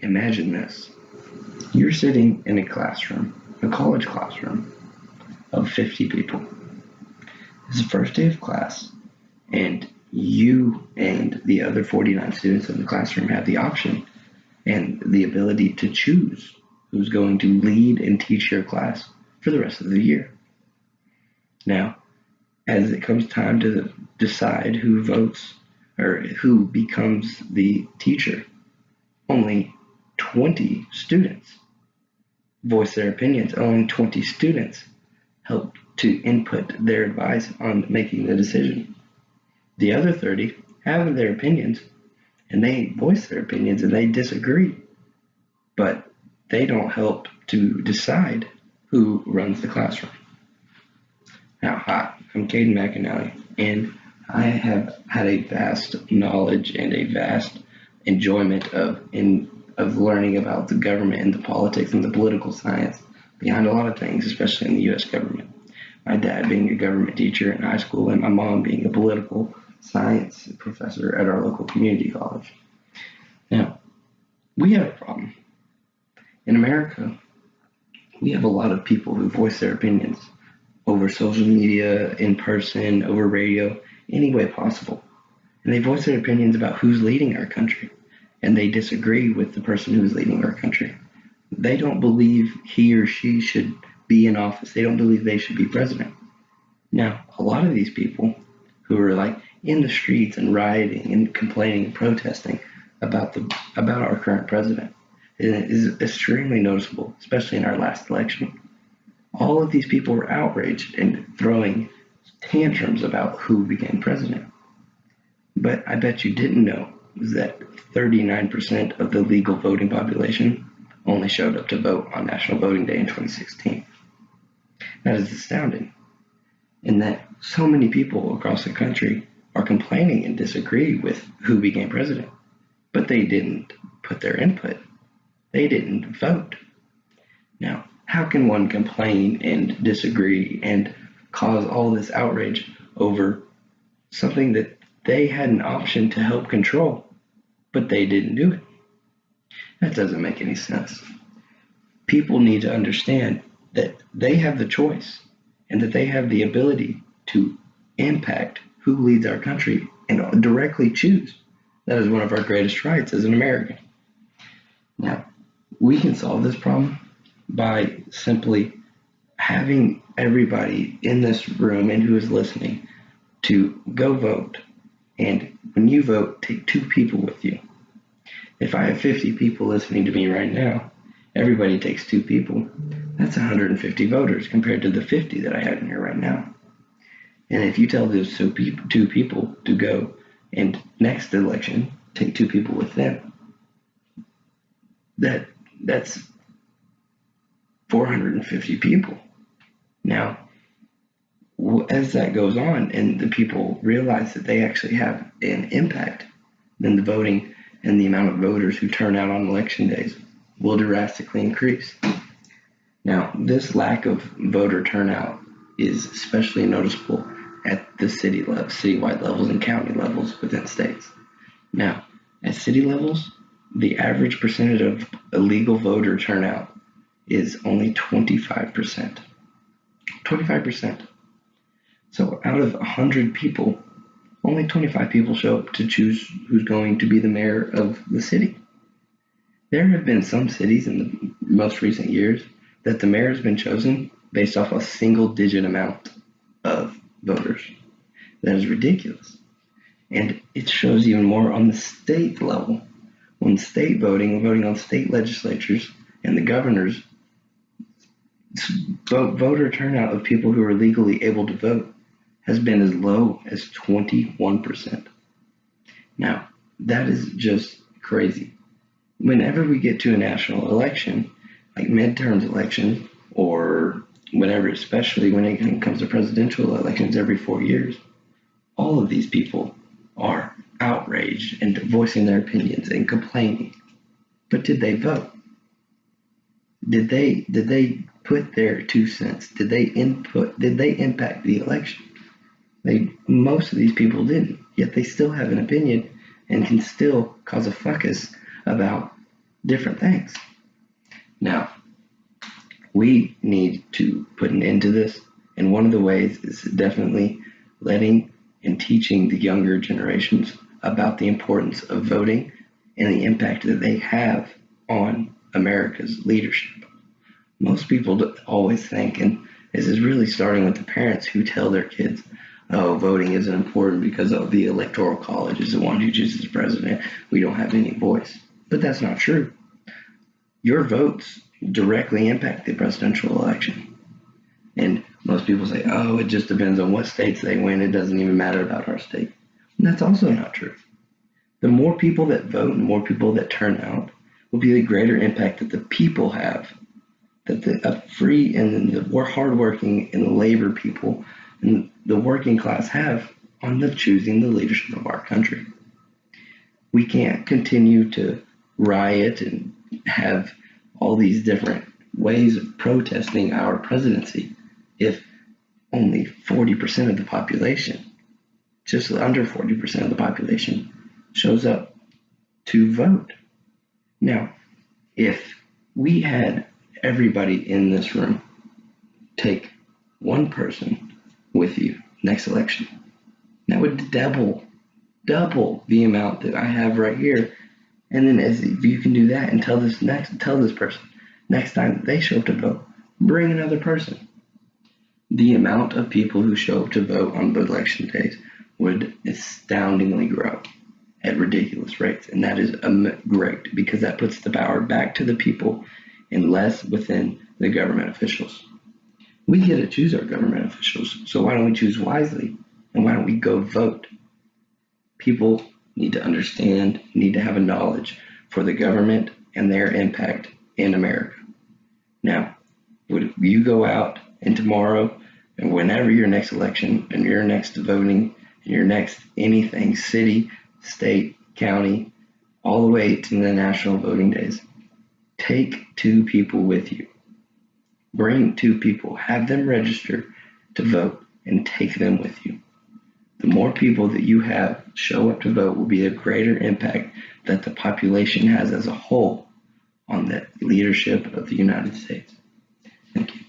Imagine this. You're sitting in a classroom, a college classroom of 50 people. It's the first day of class, and you and the other 49 students in the classroom have the option and the ability to choose who's going to lead and teach your class for the rest of the year. Now, as it comes time to decide who votes or who becomes the teacher, only 20 students voice their opinions. Only 20 students help to input their advice on making the decision. The other 30 have their opinions and they voice their opinions and they disagree, but they don't help to decide who runs the classroom. Now, hi, I'm Caden McAnally, and I have had a vast knowledge and a vast enjoyment of learning about the government and the politics and the political science behind a lot of things, especially in the U.S. government. My dad being a government teacher in high school and my mom being a political science professor at our local community college. Now, we have a problem. In America, we have a lot of people who voice their opinions over social media, in person, over radio, any way possible. And they voice their opinions about who's leading our country. And they disagree with the person who's leading our country. They don't believe he or she should be in office. They don't believe they should be president. Now, a lot of these people who are like in the streets and rioting and complaining and protesting about our current president is extremely noticeable, especially in our last election. All of these people were outraged and throwing tantrums about who became president. But I bet you didn't know that 39% of the legal voting population only showed up to vote on National Voting Day in 2016. That is astounding. And that so many people across the country are complaining and disagree with who became president, but they didn't put their input. They didn't vote. Now, how can one complain and disagree and cause all this outrage over something that they had an option to help control, but they didn't do it? That doesn't make any sense. People need to understand that they have the choice and that they have the ability to impact who leads our country and directly choose. That is one of our greatest rights as an American. Now, we can solve this problem by simply having everybody in this room and who is listening to go vote. And when you vote, take 2 people with you. If I have 50 people listening to me right now, everybody takes 2 people. That's 150 voters compared to the 50 that I have in here right now. And if you tell those 2 people to go and next election, take 2 people with them, that's 450 people. Now, as that goes on and the people realize that they actually have an impact, then the voting and the amount of voters who turn out on election days will drastically increase. Now, this lack of voter turnout is especially noticeable at the citywide levels and county levels within states. Now, at city levels, the average percentage of illegal voter turnout is only 25%. 25%. So out of 100 people, only 25 people show up to choose who's going to be the mayor of the city. There have been some cities in the most recent years that the mayor has been chosen based off a single-digit amount of voters. That is ridiculous. And it shows even more on the state level. When state voting on state legislatures and the governors, voter turnout of people who are legally able to vote has been as low as 21%. Now, that is just crazy. Whenever we get to a national election, like midterms election or whatever, especially when it comes to presidential elections every 4 years, all of these people are outraged and voicing their opinions and complaining. But did they vote? Did they put their 2 cents? Did they impact the election? Most of these people didn't, yet they still have an opinion and can still cause a fuckus about different things. Now, we need to put an end to this, and one of the ways is definitely letting and teaching the younger generations about the importance of voting and the impact that they have on America's leadership. Most people always think, and this is really starting with the parents who tell their kids, oh, voting isn't important because of the electoral college is the one who chooses the president. We don't have any voice. But that's not true. Your votes directly impact the presidential election. And most people say, oh, it just depends on what states they win. It doesn't even matter about our state. And that's also not true. The more people that vote and more people that turn out will be the greater impact that the people have, that the free and the hardworking and the labor people and the working class have on the choosing the leadership of our country. We can't continue to riot and have all these different ways of protesting our presidency if only 40% of the population, just under 40% of the population, shows up to vote. Now, if we had everybody in this room take one person with you next election, that would double the amount that I have right here. And then if you can do that and tell this person next time that they show up to vote, bring another person. The amount of people who show up to vote on election days would astoundingly grow at ridiculous rates. And that is great, because that puts the power back to the people and less within the government officials. We get to choose our government officials, so why don't we choose wisely? And why don't we go vote? People need to understand, need to have a knowledge for the government and their impact in America. Now, would you go out and tomorrow and whenever your next election and your next voting and your next anything, city, state, county, all the way to the national voting days, take 2 people with you. Bring 2 people, have them register to vote, and take them with you. The more people that you have show up to vote will be a greater impact that the population has as a whole on the leadership of the United States. Thank you.